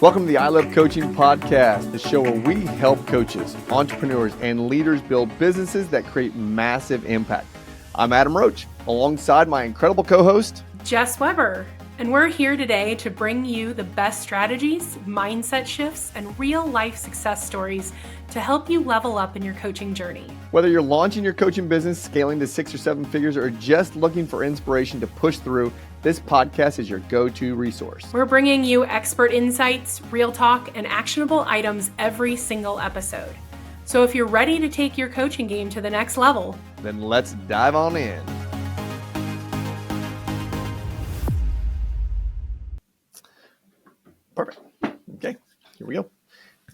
Welcome to the I Love Coaching podcast, the show where we help coaches, entrepreneurs, and leaders build businesses that create massive impact. I'm Adam Roach, alongside my incredible co-host, Jess Webber, and we're here today to bring you the best strategies, mindset shifts, and real-life success stories to help you level up in your coaching journey. Whether you're launching your coaching business, scaling to 6 or 7 figures, or just looking for inspiration to push through, this podcast is your go-to resource. We're bringing you expert insights, real talk, and actionable items every single episode. So if you're ready to take your coaching game to the next level, then let's dive on in. Perfect. Okay, here we go.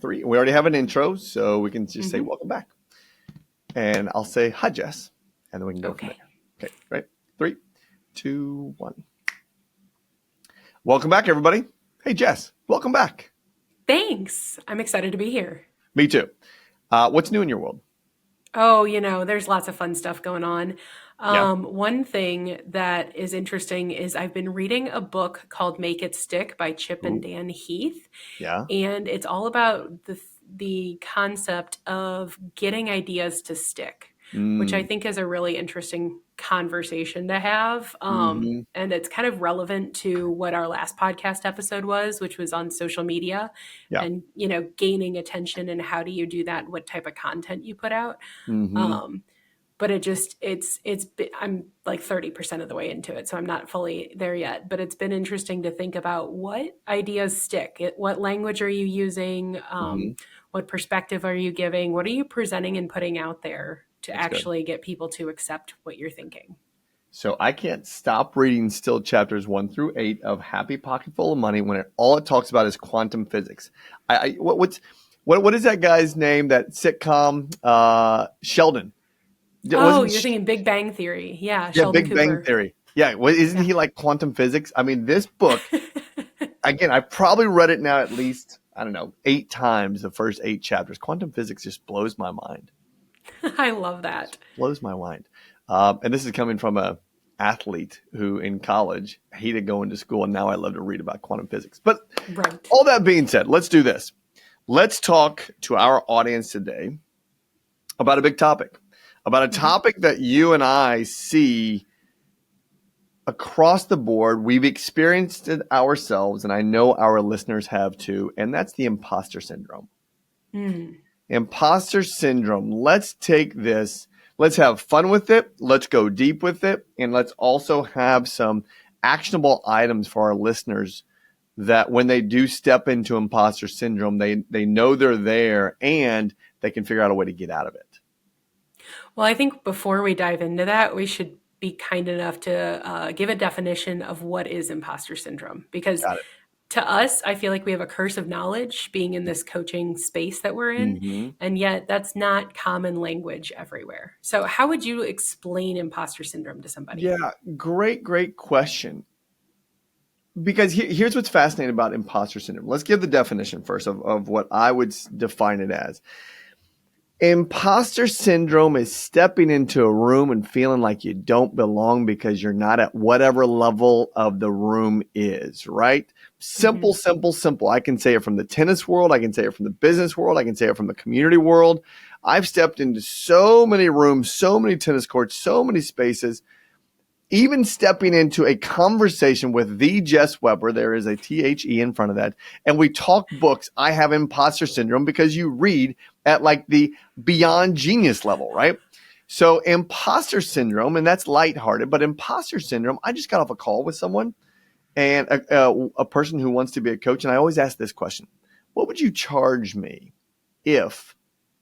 3. We already have an intro, so we can just say welcome back. And I'll say hi, Jess, and then we can go from there. Okay, right? 3, 2, 1. Welcome back, everybody. Hey, Jess, welcome back. Thanks. I'm excited to be here. Me too. What's new in your world? Oh, there's lots of fun stuff going on. One thing that is interesting is I've been reading a book called Make It Stick by Chip and Dan Heath. Yeah. And it's all about the concept of getting ideas to stick, which I think is a really interesting conversation to have. And it's kind of relevant to what our last podcast episode was, which was on social media and, gaining attention and how do you do that? What type of content you put out. But I'm like 30% of the way into it, so I'm not fully there yet. But it's been interesting to think about what ideas stick. What language are you using? What perspective are you giving? What are you presenting and putting out there to actually get people to accept what you're thinking? So I can't stop reading still chapters 1 through 8 of Happy Pocket Full of Money when all it talks about is quantum physics. What is that guy's name? That sitcom, Sheldon. You're thinking Big Bang Theory. Yeah, Sheldon Big Cooper. Bang Theory. Yeah, isn't he like quantum physics? I mean, this book, again, I probably read it now at least, 8 times, the first 8 chapters. Quantum physics just blows my mind. I love that. Blows my mind. And this is coming from a athlete who in college hated going to school, and now I love to read about quantum physics. But all that being said, let's do this. Let's talk to our audience today about a big topic. About a topic that you and I see across the board. We've experienced it ourselves, and I know our listeners have too, and that's the imposter syndrome. Imposter syndrome. Let's take this. Let's have fun with it. Let's go deep with it, and let's also have some actionable items for our listeners that when they do step into imposter syndrome, they know they're there and they can figure out a way to get out of it. Well, I think before we dive into that, we should be kind enough to give a definition of what is imposter syndrome. Because to us, I feel like we have a curse of knowledge being in this coaching space that we're in. And yet that's not common language everywhere. So how would you explain imposter syndrome to somebody? Yeah, great question. Because here's what's fascinating about imposter syndrome. Let's give the definition first of what I would define it as. Imposter syndrome is stepping into a room and feeling like you don't belong because you're not at whatever level of the room is, right? Simple. I can say it from the tennis world. I can say it from the business world. I can say it from the community world. I've stepped into so many rooms, so many tennis courts, so many spaces, even stepping into a conversation with the Jess Webber. There is a THE in front of that. And we talk books. I have imposter syndrome because you read at like the beyond genius level, right? So imposter syndrome, and that's lighthearted, but imposter syndrome, I just got off a call with someone and a person who wants to be a coach. And I always ask this question: what would you charge me if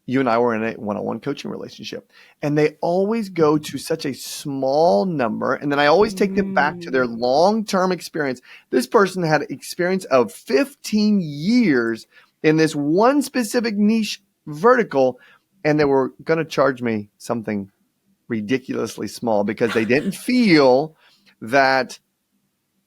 you and I were in a one-on-one coaching relationship? And they always go to such a small number. And then I always take them back to their long-term experience. This person had experience of 15 years in this one specific niche vertical, and they were going to charge me something ridiculously small because they didn't feel that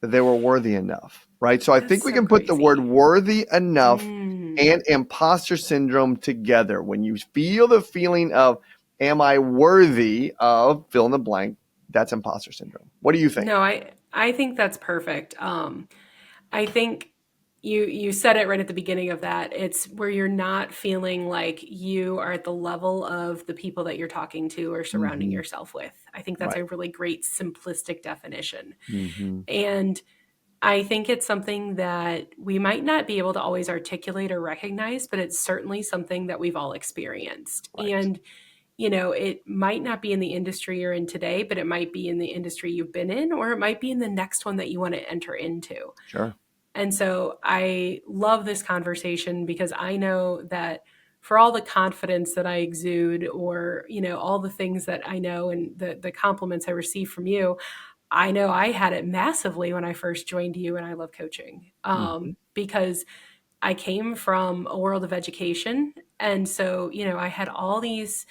they were worthy enough, right? So I think we can put the word worthy enough and imposter syndrome together. When you feel the feeling of, am I worthy of fill in the blank? That's imposter syndrome. What do you think? No, I think that's perfect. I think you said it right at the beginning of that. It's where you're not feeling like you are at the level of the people that you're talking to or surrounding Mm-hmm. yourself with. I think that's Right. a really great simplistic definition. Mm-hmm. And I think it's something that we might not be able to always articulate or recognize, but it's certainly something that we've all experienced. Right. And it might not be in the industry you're in today, but it might be in the industry you've been in, or it might be in the next one that you want to enter into. Sure. And so I love this conversation because I know that for all the confidence that I exude, or, all the things that I know and the compliments I receive from you, I know I had it massively when I first joined you and I love coaching, Mm-hmm. because I came from a world of education. And so, I had all these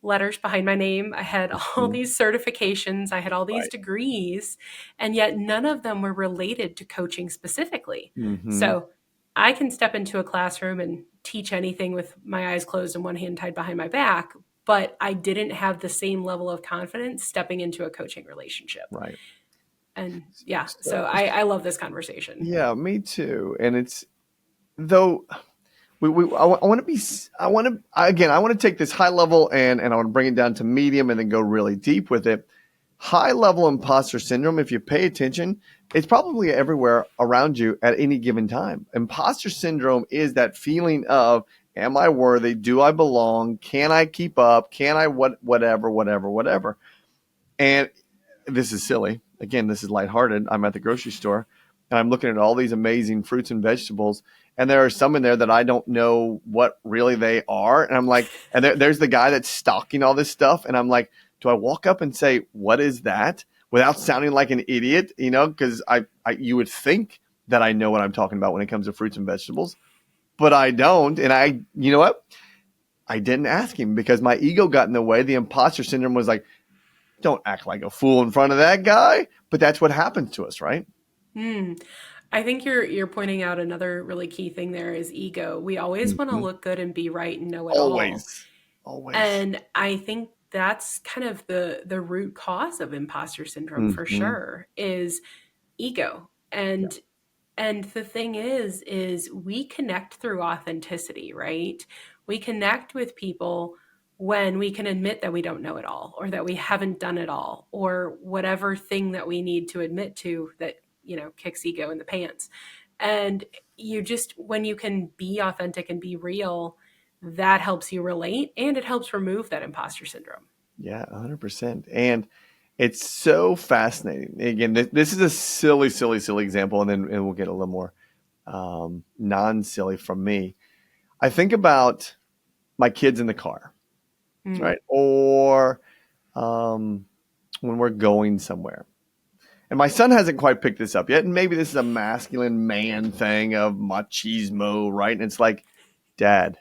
letters behind my name. I had all Mm-hmm. these certifications. I had all these Right. degrees, and yet none of them were related to coaching specifically. Mm-hmm. So I can step into a classroom and teach anything with my eyes closed and one hand tied behind my back, but I didn't have the same level of confidence stepping into a coaching relationship. Right. And yeah, so So, I love this conversation. yeah, me too. And it's though I want to be I want to again I want to take this high level and I want to bring it down to medium and then go really deep with it. High level imposter syndrome, if you pay attention, it's probably everywhere around you at any given time. Imposter syndrome is that feeling of, am I worthy? Do I belong? Can I keep up? Can I whatever. And this is silly. Again, this is lighthearted. I'm at the grocery store and I'm looking at all these amazing fruits and vegetables. And there are some in there that I don't know what really they are. And I'm like, and there's the guy that's stocking all this stuff. And I'm like, do I walk up and say, what is that? Without sounding like an idiot, because you would think that I know what I'm talking about when it comes to fruits and vegetables, but I don't. And you know what? I didn't ask him because my ego got in the way. The imposter syndrome was like, don't act like a fool in front of that guy. But that's what happens to us, right? Hmm. I think you're pointing out another really key thing there is ego. We always want to Mm-hmm. look good and be right and know it all. Always. Always. And I think that's kind of the root cause of imposter syndrome for Mm-hmm. sure is ego. Yeah. And the thing is we connect through authenticity, right? We connect with people when we can admit that we don't know it all, or that we haven't done it all, or whatever thing that we need to admit to that, kicks ego in the pants. And when you can be authentic and be real, that helps you relate and it helps remove that imposter syndrome. Yeah, 100%. And it's so fascinating. Again, this is a silly, silly, silly example, and we'll get a little more non-silly from me. I think about my kids in the car, Mm. right? Or when we're going somewhere. And my son hasn't quite picked this up yet. And maybe this is a masculine man thing of machismo, right? And it's like, Dad,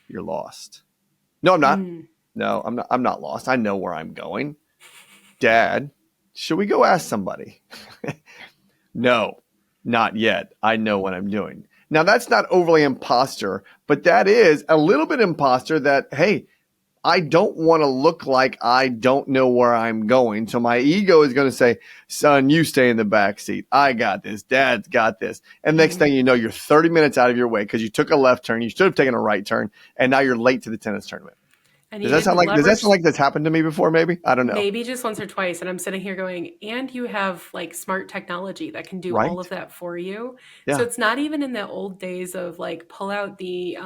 you're lost. No, I'm not. Mm. No, I'm not. I'm not lost. I know where I'm going. Dad, should we go ask somebody? No, not yet. I know what I'm doing. Now that's not overly imposter, but that is a little bit imposter that, hey, I don't want to look like I don't know where I'm going. So my ego is going to say, son, you stay in the back seat. I got this. Dad's got this. And next thing you know, you're 30 minutes out of your way because you took a left turn. You should have taken a right turn. And now you're late to the tennis tournament. And Does you that sound didn't like, does that sound leverage like that's happened to me before? Maybe. I don't know. maybe just once or twice. And I'm sitting here going, and you have like smart technology that can do all Right. of that for you. So Yeah. it's not even in the old days of like pull out the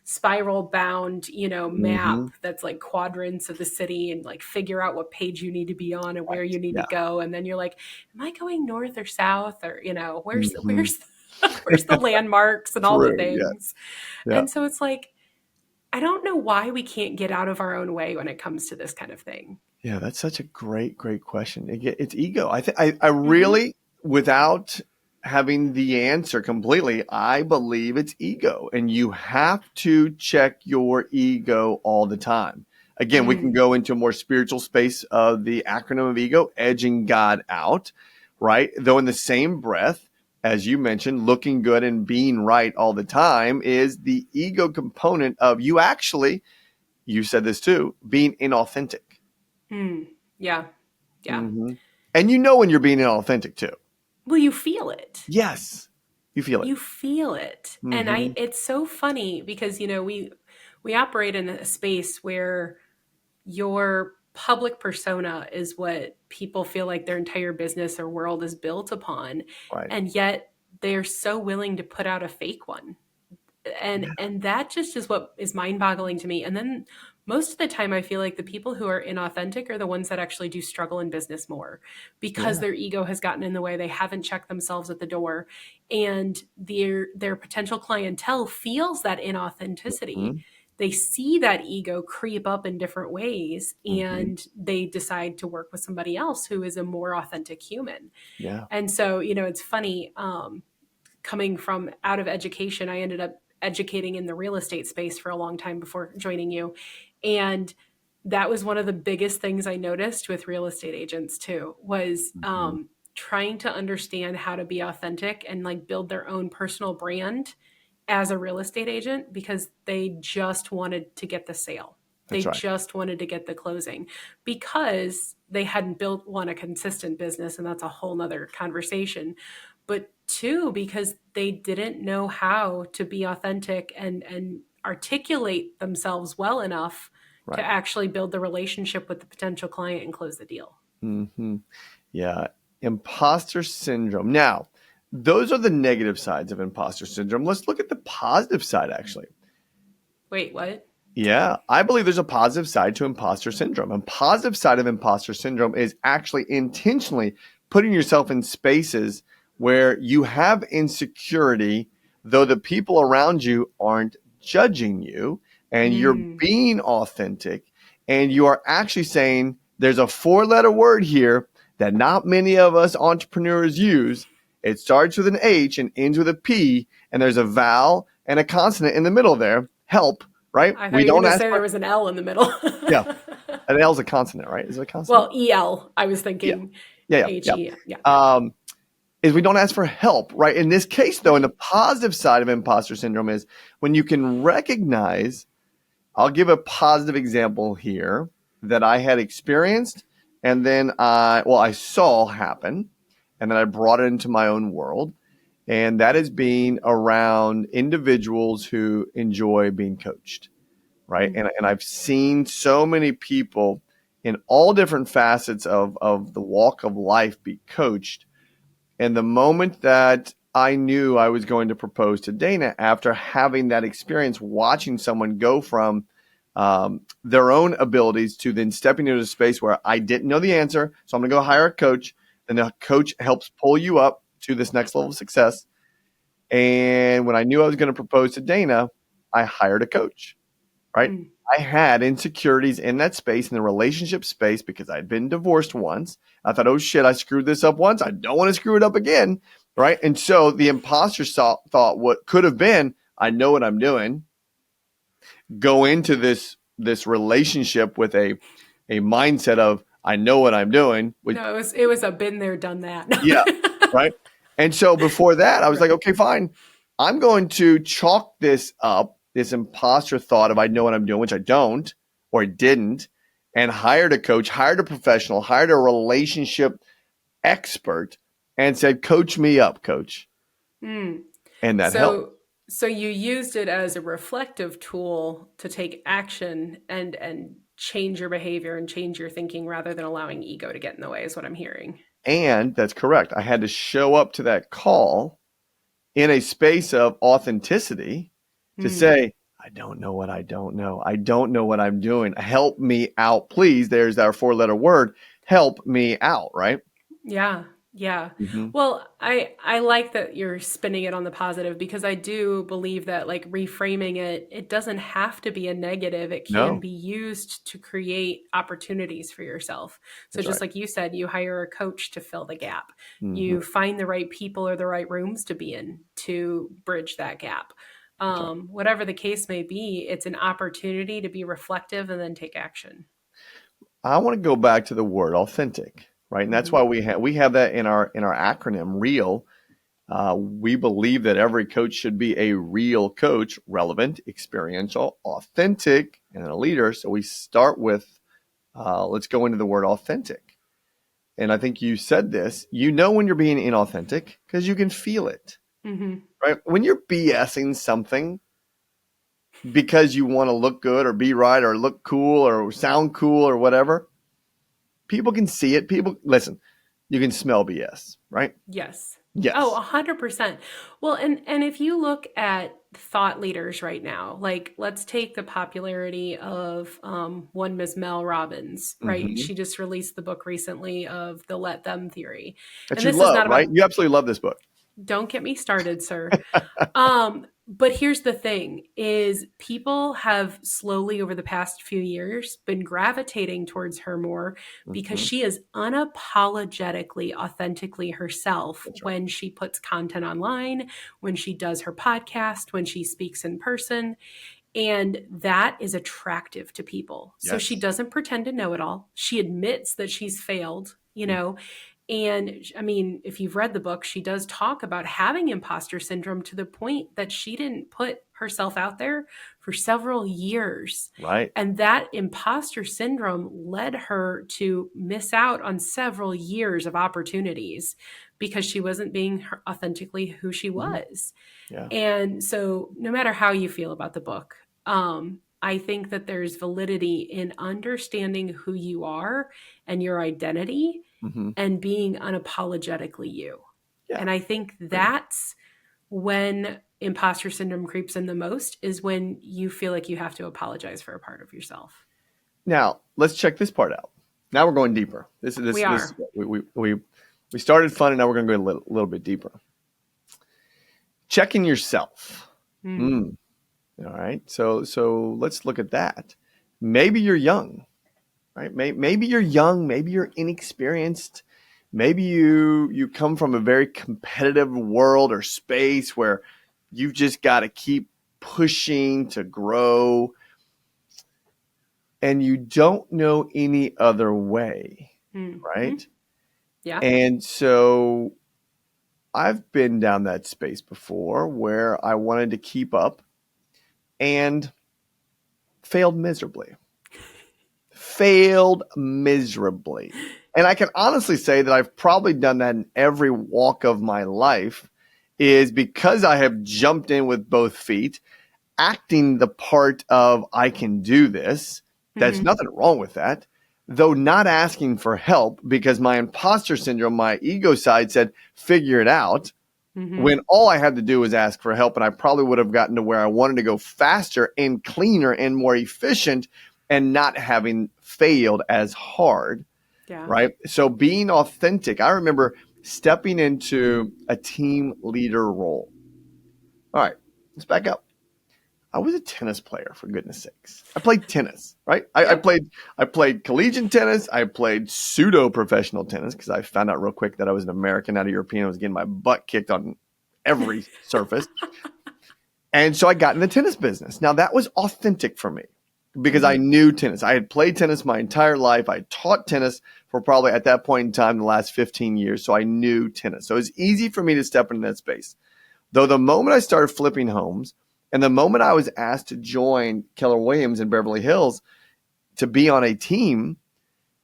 spiral bound, Mm-hmm. map that's like quadrants of the city and like figure out what page you need to be on and where Right. you need to Yeah. go. And then you're like, am I going north or south? Or, Mm-hmm. where's the landmarks and all the True. Yeah. things? Yeah. And so it's like, I don't know why we can't get out of our own way when it comes to this kind of thing. Yeah, that's such a great, great question. It's ego. I Hmm. really, without having the answer completely, I believe it's ego, and you have to check your ego all the time. Again, we can Mm. go into a more spiritual space of the acronym of ego, edging God out, right? Though in the same breath, as you mentioned, looking good and being right all the time is the ego component of you actually, you said this too, being inauthentic. Mm. Yeah. Yeah. Hmm. And you know when you're being inauthentic too. Well, you feel it. Yes. You feel it. You feel it. And Mm-hmm. it's so funny because, we operate in a space where your public persona is what people feel like their entire business or world is built upon. Right. And yet they're so willing to put out a fake one. and Yeah. and that just is what is mind-boggling to me. And then most of the time I feel like the people who are inauthentic are the ones that actually do struggle in business more because Yeah. their ego has gotten in the way. They haven't checked themselves at the door, and their potential clientele feels that inauthenticity. Mm-hmm. They see that ego creep up in different ways, Mm-hmm. and they decide to work with somebody else who is a more authentic human. Yeah. And so, it's funny. Coming from out of education, I ended up educating in the real estate space for a long time before joining you. And that was one of the biggest things I noticed with real estate agents too, was Mm-hmm. trying to understand how to be authentic and like build their own personal brand as a real estate agent, because they just wanted to get the sale. They That's right. just wanted to get the closing because they hadn't built, one, a consistent business, and that's a whole nother conversation. But two, because they didn't know how to be authentic and articulate themselves well enough to Right. actually build the relationship with the potential client and close the deal. Mm-hmm. Yeah. Imposter syndrome. Now, those are the negative sides of imposter syndrome. Let's look at the positive side, actually. Wait, what? Yeah, I believe there's a positive side to imposter syndrome. A positive side of imposter syndrome is actually intentionally putting yourself in spaces where you have insecurity, though the people around you aren't judging you, and you're Mm. being authentic, and you are actually saying there's a 4-letter word here that not many of us entrepreneurs use. It starts with an H and ends with a P, and there's a vowel and a consonant in the middle there. Help. Right? I thought We you were don't going to ask say there for was an L in the middle. yeah. An L is a consonant, right? Is it a consonant? Well, EL, I was Yeah. thinking Yeah. Yeah. HE. Yeah, Yeah. yeah. Is we don't ask for help, right? In this case, though, in the Right. positive side of imposter syndrome is when you can recognize. I'll give a positive example here that I had experienced, and then I saw happen, and then I brought it into my own world, and that is being around individuals who enjoy being coached. Right. Mm. And I've seen so many people in all different facets of the walk of life be coached. And the moment that I knew I was going to propose to Dana after having that experience, watching someone go from their own abilities to then stepping into a space where I didn't know the answer. So I'm going to go hire a coach. And the coach helps pull you up to this next level of success. And when I knew I was going to propose to Dana, I hired a coach. Right. Mm. I had insecurities in that space, in the relationship space, because I'd been divorced once. I thought, oh shit, I screwed this up once. I don't want to screw it up again. Right. And so the imposter thought what could have been, I know what I'm doing. Go into this relationship with a mindset of I know what I'm doing. Which, No, it was a been there, done that. yeah. Right. And so before that, I was like, Right. okay, fine. I'm going to chalk this up, this imposter thought of I know what I'm doing, which I don't or didn't, and hired a coach, hired a professional, hired a relationship expert, and said, coach me up, coach. Mm. And that helped. So you used it as a reflective tool to take action and change your behavior and change your thinking rather than allowing ego to get in the way, is what I'm hearing. And that's correct. I had to show up to that call in a space of authenticity to Mm. say, I don't know what I don't know. I don't know what I'm doing. Help me out, please. There's our 4-letter word. Help me out, right? Yeah. Yeah. Mm-hmm. Well, I like that you're spinning it on the positive, because I do believe that like reframing it doesn't have to be a negative. It can No, be used to create opportunities for yourself. So that's just right. like you said, you hire a coach to fill the gap. Mm-hmm. You find the right people or the right rooms to be in to bridge that gap. That's right. Whatever the case may be, it's an opportunity to be reflective and then take action. I want to go back to the word authentic, right? And that's Hmm. why we have that in our acronym REAL. We believe that every coach should be a real coach, relevant, experiential, authentic, and a leader. So we start with let's go into the word authentic. And I think you said this. You know when you're being inauthentic because you can feel it. Hmm. right? When you're BSing something because you want to look good or be right or look cool or sound cool or whatever, people can see it. People, listen, you can smell BS, right? Yes. Oh, Yes. 100%. Well, and if you look at thought leaders right now, like let's take the popularity of one Miss Mel Robbins, right? Mm-hmm. She just released the book recently of the Let Them theory. That And you this is love, not right? about, You absolutely love this book. don't get me started, sir. But here's the thing is people have slowly over the past few years been gravitating towards her more because Mm-hmm. she is unapologetically authentically herself That's right. when she puts content online, when she does her podcast, when she speaks in person. And that is attractive to people. So she Yes. doesn't pretend to know it all. She admits that she's failed, and I mean, if you've read the book, she does talk about having imposter syndrome to the point that she didn't put herself out there for several years. Right. And that imposter syndrome led her to miss out on several years of opportunities because she wasn't being authentically who she Mm-hmm. was. Yeah. And so, no matter how you feel about the book, I think that there's validity in understanding who you are and your identity Mm-hmm. and being unapologetically you. Yeah. And I think that's when imposter syndrome creeps in the most is when you feel like you have to apologize for a part of yourself. Now let's check this part out. Now we're going deeper. We are. We started fun and now we're going to go a little bit deeper. Checking yourself. All right. So let's look at that. Maybe you're young, right? Maybe you're young. Maybe you're inexperienced. Maybe you come from a very competitive world or space where you've just got to keep pushing to grow, and you don't know any other way, right? Yeah. And so I've been down that space before where I wanted to keep up and failed miserably. Failed miserably. And I can honestly say that I've probably done that in every walk of my life, is because I have jumped in with both feet, acting the part of I can do this. There's nothing wrong with that, though not asking for help because my imposter syndrome, my ego side said, figure it out. When all I had to do was ask for help, and I probably would have gotten to where I wanted to go faster and cleaner and more efficient and not having failed as hard. Yeah. Right. So being authentic, I remember stepping into a team leader role. All right, let's back up. I was a tennis player, for goodness sakes. I played tennis, right? I played collegiate tennis. I played pseudo professional tennis because I found out real quick that I was an American, not a European. I was getting my butt kicked on every surface. And so I got in the tennis business. Now that was authentic for me because I knew tennis. I had played tennis my entire life. I taught tennis for probably at that point in time the last 15 years. So I knew tennis. So it was easy for me to step into that space. Though the moment I started flipping homes and the moment I was asked to join Keller Williams in Beverly Hills to be on a team,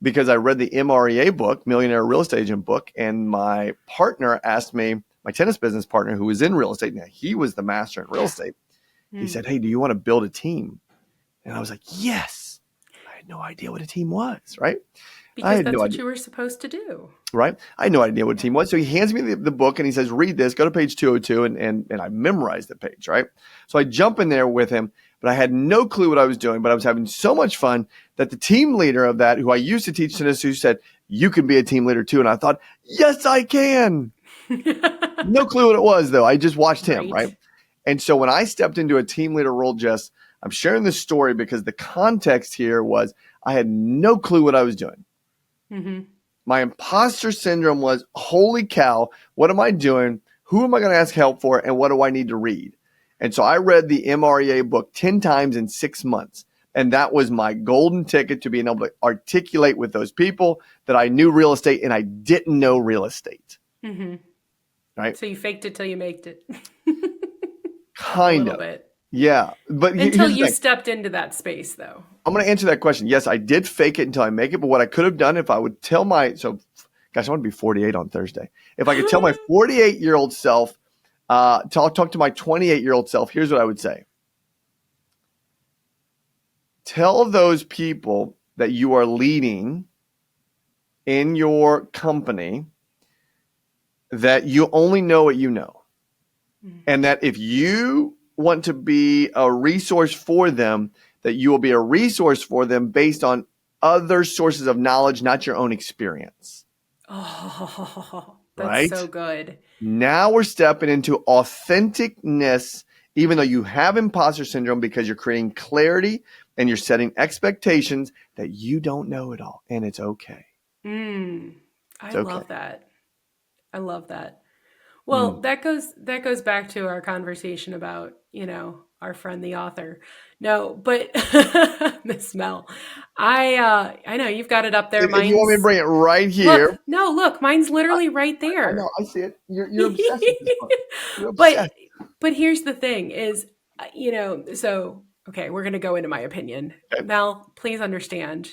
because I read the MREA book, Millionaire Real Estate Agent book, and my partner asked me, my tennis business partner who was in real estate, now he was the master in real estate. He said, hey, do you want to build a team? And I was like, yes. I had no idea what a team was, right? Because that's what you were supposed to do. Right? I had no idea what a team was. So he hands me the book and he says, read this, go to page 202. And I memorized the page, right? So I jump in there with him, but I had no clue what I was doing, but I was having so much fun that the team leader of that, who I used to teach tennis to, said, you can be a team leader too. And I thought, yes, I can. No clue what it was, though. I just watched him, right? And so when I stepped into a team leader role, Jess, I'm sharing this story because the context here was I had no clue what I was doing. My imposter syndrome was, holy cow, what am I doing? Who am I going to ask help for? And what do I need to read? And so I read the MREA book 10 times in 6 months. And that was my golden ticket to being able to articulate with those people that I knew real estate and I didn't know real estate. Right? So you faked it till you made it. Kind of. Bit. Yeah. But until you stepped into that space, though. I'm going to answer that question. Yes, I did fake it until I make it. But what I could have done if I would tell I want to be 48 on Thursday. If I could tell my 48-year-old self Talk to my 28-year-old self. Here's what I would say. Tell those people that you are leading in your company that you only know what you know. And that if you want to be a resource for them, that you will be a resource for them based on other sources of knowledge, not your own experience. Oh, that's Right? so good. Now we're stepping into authenticness, even though you have imposter syndrome, because you're creating clarity and you're setting expectations that you don't know it all. And it's okay. I It's okay. love that. I love that. Mm. Well, that goes back to our conversation about, our friend the author. No, but Miss Mel, I know you've got it up there. If you want me to Mine's bring it right here, look, no, look, mine's literally right I know, there. I see it. You're obsessed with this book. You're but obsessed. but here's the thing is, so okay, we're going to go into my opinion. Okay. Mel, please understand,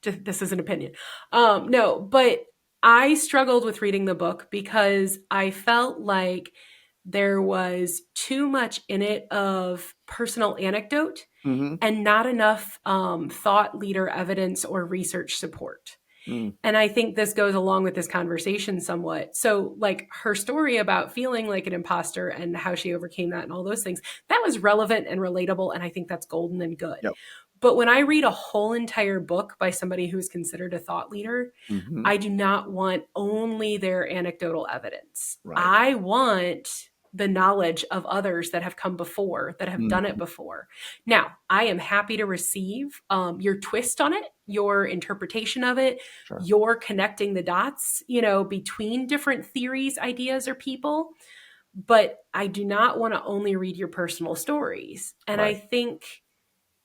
this is an opinion. No, but I struggled with reading the book because I felt like there was too much in it of personal anecdote Mm-hmm. and not enough thought leader evidence or research support. Mm. And I think this goes along with this conversation somewhat. So, like her story about feeling like an imposter and how she overcame that and all those things, that was relevant and relatable. And I think that's golden and good. Yep. But when I read a whole entire book by somebody who's considered a thought leader, Mm-hmm. I do not want only their anecdotal evidence. Right. I want the knowledge of others that have come before, that have done it before. Now, I am happy to receive your twist on it, your interpretation of it, Sure. your connecting the dots, between different theories, ideas, or people. But I do not want to only read your personal stories. And I Right. think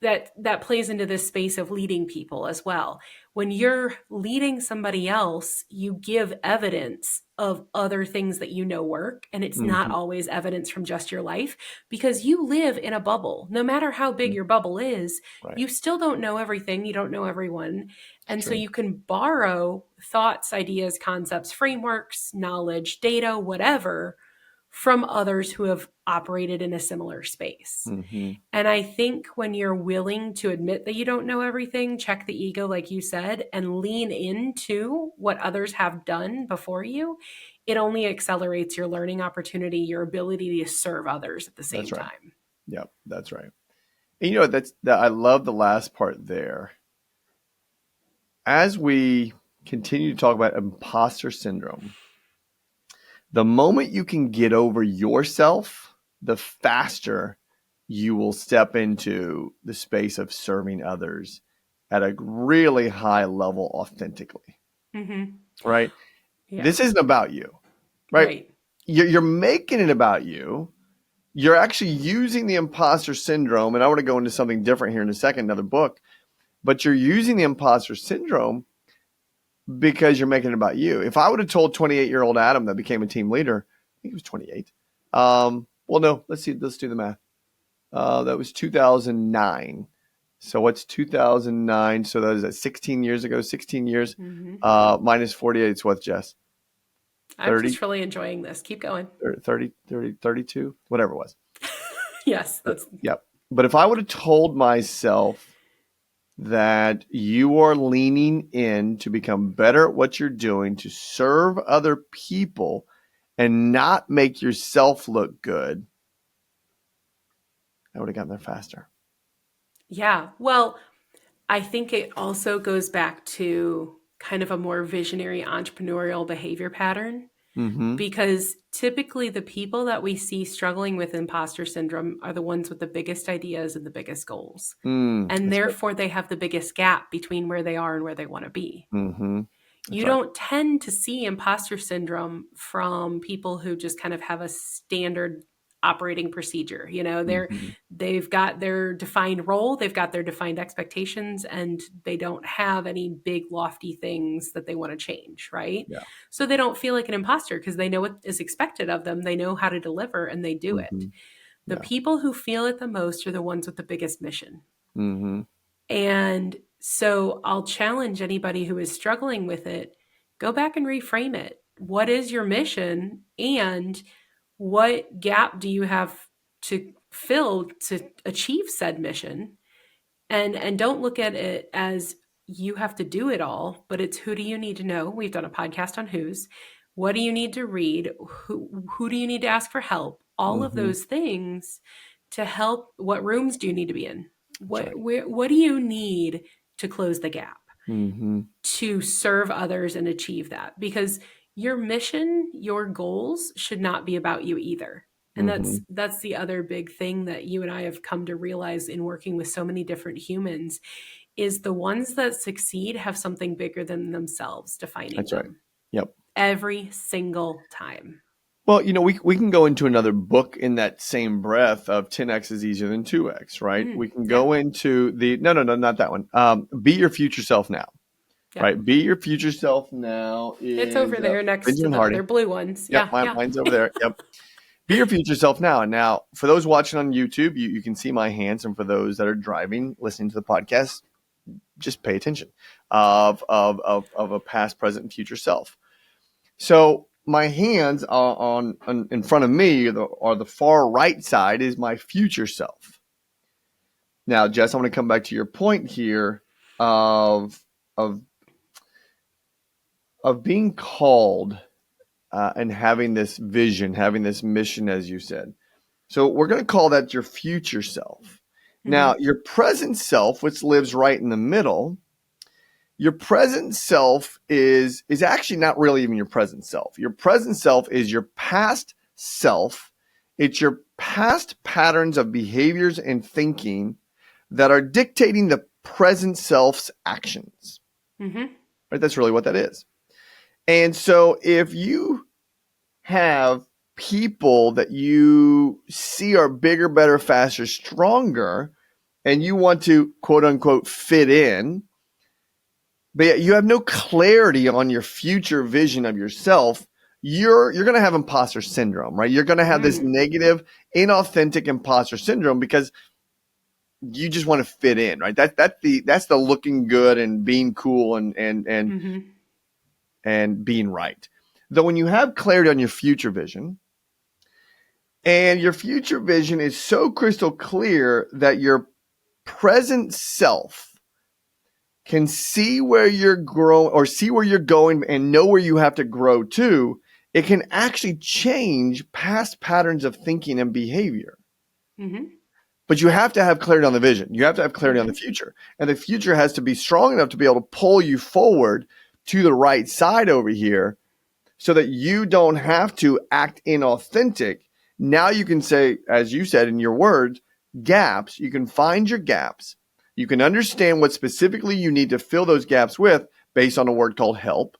that plays into this space of leading people as well. When you're leading somebody else, you give evidence of other things that work, and it's not Mm-hmm. always evidence from just your life, because you live in a bubble. No matter how big your bubble is, Right. you still don't know everything, you don't know everyone. And so True. you can borrow thoughts, ideas, concepts, frameworks, knowledge, data, whatever, from others who have operated in a similar space. Mm-hmm. And I think when you're willing to admit that you don't know everything, check the ego, like you said, and lean into what others have done before you, it only accelerates your learning opportunity, your ability to serve others at the same That's right. time. Yep. That's right. And that I love the last part there. As we continue to talk about imposter syndrome, the moment you can get over yourself, the faster you will step into the space of serving others at a really high level authentically. Mm-hmm. Right? Yeah. This isn't about you, right? Right. You're making it about you. You're actually using the imposter syndrome, and I want to go into something different here in a second, another book, but you're using the imposter syndrome because you're making it about you. If I would have told 28-year-old Adam that became a team leader, I think he was 28. Well, no, let's do the math. That was 2009. So what's 2009? So that is at 16 years ago, 16 years, Mm-hmm. minus 48. It's what, Jess? I'm 30, just really enjoying this. Keep going. 30, 30, 32, whatever it was. Yes, that's Yep. But if I would have told myself that you are leaning in to become better at what you're doing, to serve other people and not make yourself look good, I would have gotten there faster. yeah. Well, I think it also goes back to kind of a more visionary entrepreneurial behavior pattern, Mm-hmm. because typically the people that we see struggling with imposter syndrome are the ones with the biggest ideas and the biggest goals. And That's right. therefore, they have the biggest gap between where they are and where they want to be. Mm-hmm. That's You right. don't tend to see imposter syndrome from people who just kind of have a standard operating procedure. Mm-hmm. They've got their defined role, they've got their defined expectations, and they don't have any big lofty things that they want to change, right? Yeah. So they don't feel like an imposter because they know what is expected of them, they know how to deliver, and they do Mm-hmm. it. The Yeah. people who feel it the most are the ones with the biggest mission. Mm-hmm. And so I'll challenge anybody who is struggling with it, go back and reframe it. What is your mission? And what gap do you have to fill to achieve said mission? And don't look at it as you have to do it all, but it's who do you need to know? We've done a podcast on who's. What do you need to read? Who do you need to ask for help? All of Mm-hmm. those things to help. What rooms do you need to be in? That's right. What do you need to close the gap, Mm-hmm. to serve others and achieve that? Because your mission, your goals should not be about you either. And Mm-hmm. that's the other big thing that you and I have come to realize in working with so many different humans, is the ones that succeed have something bigger than themselves defining That's right. them Yep. every single time. Well, we can go into another book in that same breath of 10x is easier than 2x, right? We can Yeah. go into the no, not that one. Be your future self now, Yeah. right? Be your future self now It's is over there next to Benjamin the other Hardy. blue ones. Yep, Yeah. Yeah. mine's over there. Yep. Be your future self now. And now, for those watching on YouTube, you can see my hands, and for those that are driving, listening to the podcast, just pay attention of a past, present, and future self. So my hands are on in front of me, or the far right side is my future self. Now, Jess, I'm going to come back to your point here of of of being called and having this vision, having this mission, as you said. So we're going to call that your future self. Mm-hmm. Now, your present self, which lives right in the middle, your present self is actually not really even your present self. Your present self is your past self. It's your past patterns of behaviors and thinking that are dictating the present self's actions. Mm-hmm. Right? That's really what that is. And so if you have people that you see are bigger, better, faster, stronger, and you want to quote unquote fit in, but you have no clarity on your future vision of yourself, you're going to have imposter syndrome, right? You're going to have this negative, inauthentic imposter syndrome because you just want to fit in, right? That's the looking good and being cool Mm-hmm. and being right. Though when you have clarity on your future vision, and your future vision is so crystal clear that your present self can see where you're growing or see where you're going and know where you have to grow to, it can actually change past patterns of thinking and behavior. Mm-hmm. But you have to have clarity on the vision. You have to have clarity on the Mm-hmm. future. And the future has to be strong enough to be able to pull you forward to the right side over here so that you don't have to act inauthentic. Now you can say, as you said in your words, gaps. You can find your gaps. You can understand what specifically you need to fill those gaps with based on a word called help,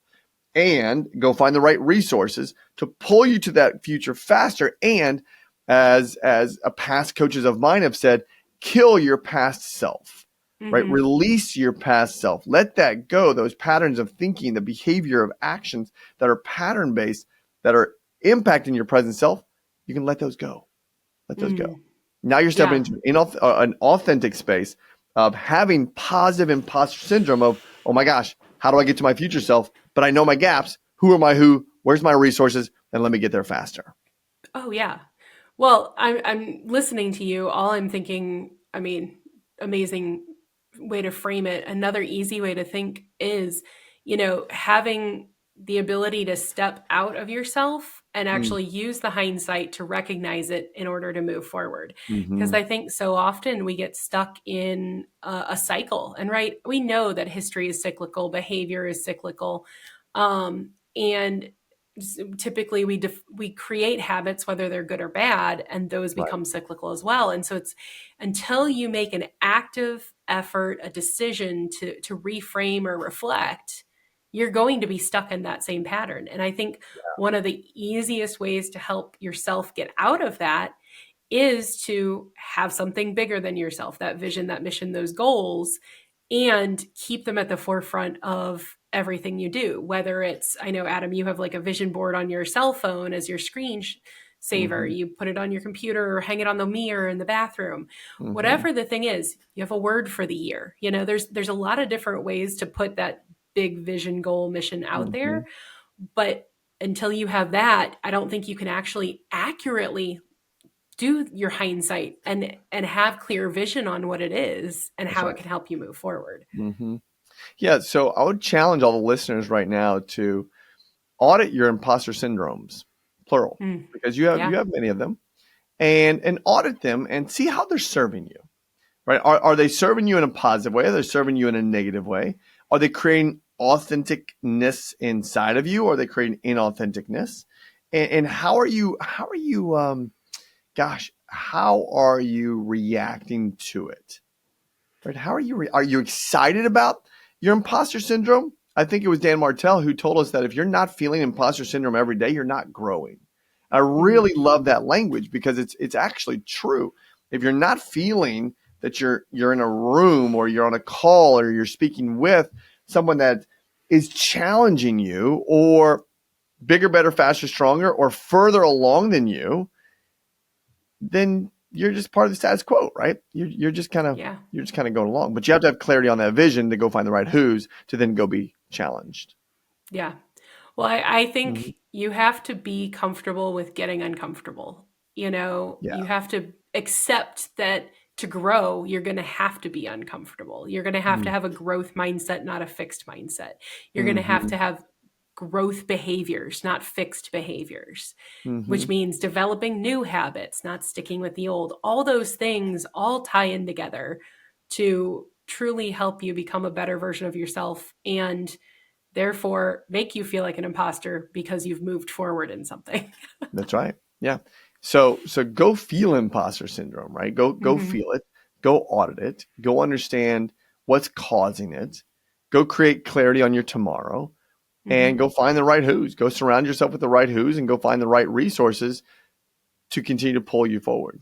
and go find the right resources to pull you to that future faster. And as a past coaches of mine have said, kill your past self, right? Mm-hmm. Release your past self. Let that go. Those patterns of thinking, the behavior of actions that are pattern based, that are impacting your present self, you can let those go. Let those go. Mm. Now you're stepping Yeah. into an authentic space of having positive imposter syndrome of, oh my gosh, how do I get to my future self? But I know my gaps. Who are my who? Where's my resources? And let me get there faster. Oh yeah. Well, I'm listening to you. All I'm thinking, I mean, amazing way to frame it. Another easy way to think is, having the ability to step out of yourself and actually use the hindsight to recognize it in order to move forward. Because Mm-hmm. I think so often we get stuck in a cycle. And right, we know that history is cyclical, behavior is cyclical. And typically we create habits, whether they're good or bad, and those Right. become cyclical as well. And so it's until you make an active effort, a decision to reframe or reflect, you're going to be stuck in that same pattern. And I think one of the easiest ways to help yourself get out of that is to have something bigger than yourself, that vision, that mission, those goals, and keep them at the forefront of everything you do. Whether it's, I know, Adam, you have like a vision board on your cell phone as your screen saver, Mm-hmm. you put it on your computer or hang it on the mirror in the bathroom. Mm-hmm. Whatever the thing is, you have a word for the year. There's a lot of different ways to put that big vision, goal, mission out Mm-hmm. there. But until you have that, I don't think you can actually accurately do your hindsight and have clear vision on what it is and That's how right. it can help you move forward. Mm-hmm. Yeah. So I would challenge all the listeners right now to audit your imposter syndromes, plural, because you Yeah. have many of them, and audit them and see how they're serving you. Right? Are they serving you in a positive way? Are they serving you in a negative way? Are they creating authenticness inside of you? Or are they creating inauthenticness? And how are you? How are you reacting to it? Right? How are you? Are you excited about your imposter syndrome? I think it was Dan Martell who told us that if you're not feeling imposter syndrome every day, you're not growing. I really love that language because it's actually true. If you're not feeling that you're in a room or you're on a call or you're speaking with someone that is challenging you or bigger, better, faster, stronger, or further along than you, then you're just part of the status quo, right? You're just kind of going along. But you have to have clarity on that vision to go find the right who's to then go be challenged. Yeah. Well, I Mm-hmm. think you have to be comfortable with getting uncomfortable. You know, Yeah. you have to accept that to grow, you're going to have to be uncomfortable. You're going to have a growth mindset, not a fixed mindset. You're going Mm-hmm. to have growth behaviors, not fixed behaviors, Mm-hmm. which means developing new habits, not sticking with the old. All those things all tie in together to truly help you become a better version of yourself and therefore make you feel like an imposter because you've moved forward in something. That's right. Yeah. So go feel imposter syndrome, right? Go feel it. Go audit it. Go understand what's causing it. Go create clarity on your tomorrow and go find the right who's. Go surround yourself with the right who's and go find the right resources to continue to pull you forward.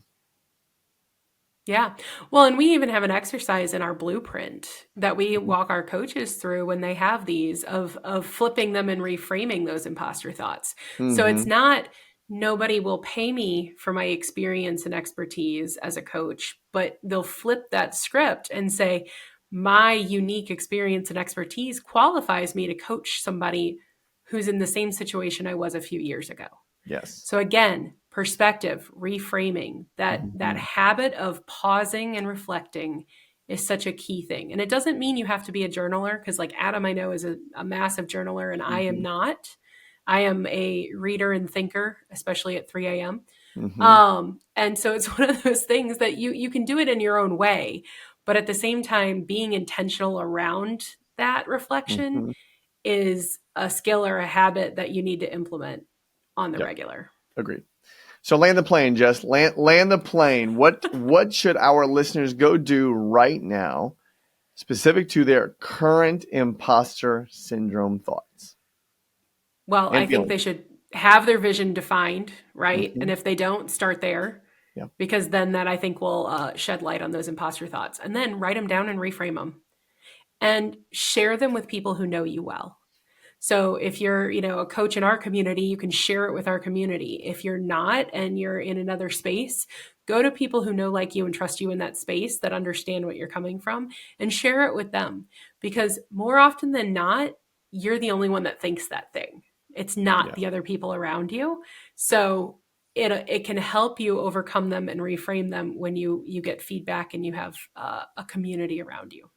Yeah. Well, and we even have an exercise in our blueprint that we walk our coaches through when they have these of flipping them and reframing those imposter thoughts. So it's Mm-hmm. not nobody will pay me for my experience and expertise as a coach, but they'll flip that script and say, my unique experience and expertise qualifies me to coach somebody who's in the same situation I was a few years ago. Yes. So again, perspective, reframing, that Mm-hmm. habit of pausing and reflecting is such a key thing. And it doesn't mean you have to be a journaler because like Adam, I know is a massive journaler and I am Mm-hmm. not. I am a reader and thinker, especially at 3 a.m. Mm-hmm. And so it's one of those things that you can do it in your own way, but at the same time, being intentional around that reflection Mm-hmm. is a skill or a habit that you need to implement on the Yep. regular. Agreed. So land the plane, Jess. Land the plane. What should our listeners go do right now, specific to their current imposter syndrome thoughts Well, I and think feelings? they should have their vision defined, right? Mm-hmm. And if they don't, start there, Yeah. because then that I think will shed light on those imposter thoughts. And then write them down and reframe them and share them with people who know you well. So if you're, a coach in our community, you can share it with our community. If you're not and you're in another space, go to people who know, like you, and trust you in that space that understand what you're coming from and share it with them. Because more often than not, you're the only one that thinks that thing. It's not Yeah. the other people around you. So it can help you overcome them and reframe them when you get feedback and you have a community around you.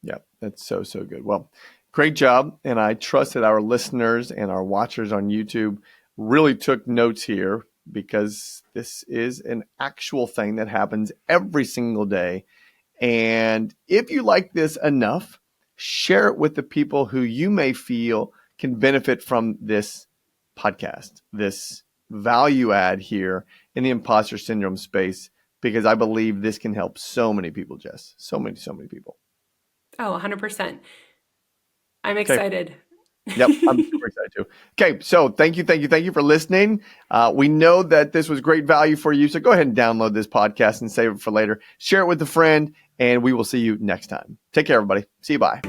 Yeah. That's so good. Well, great job. And I trust that our listeners and our watchers on YouTube really took notes here because this is an actual thing that happens every single day. And if you like this enough, share it with the people who you may feel can benefit from this podcast, this value add here in the imposter syndrome space, because I believe this can help so many people, Jess. So many people. Oh, 100%. I'm Okay. excited. Yep, I'm super excited too. Okay, so thank you for listening. We know that this was great value for you, so go ahead and download this podcast and save it for later. Share it with a friend, and we will see you next time. Take care, everybody. See you. Bye.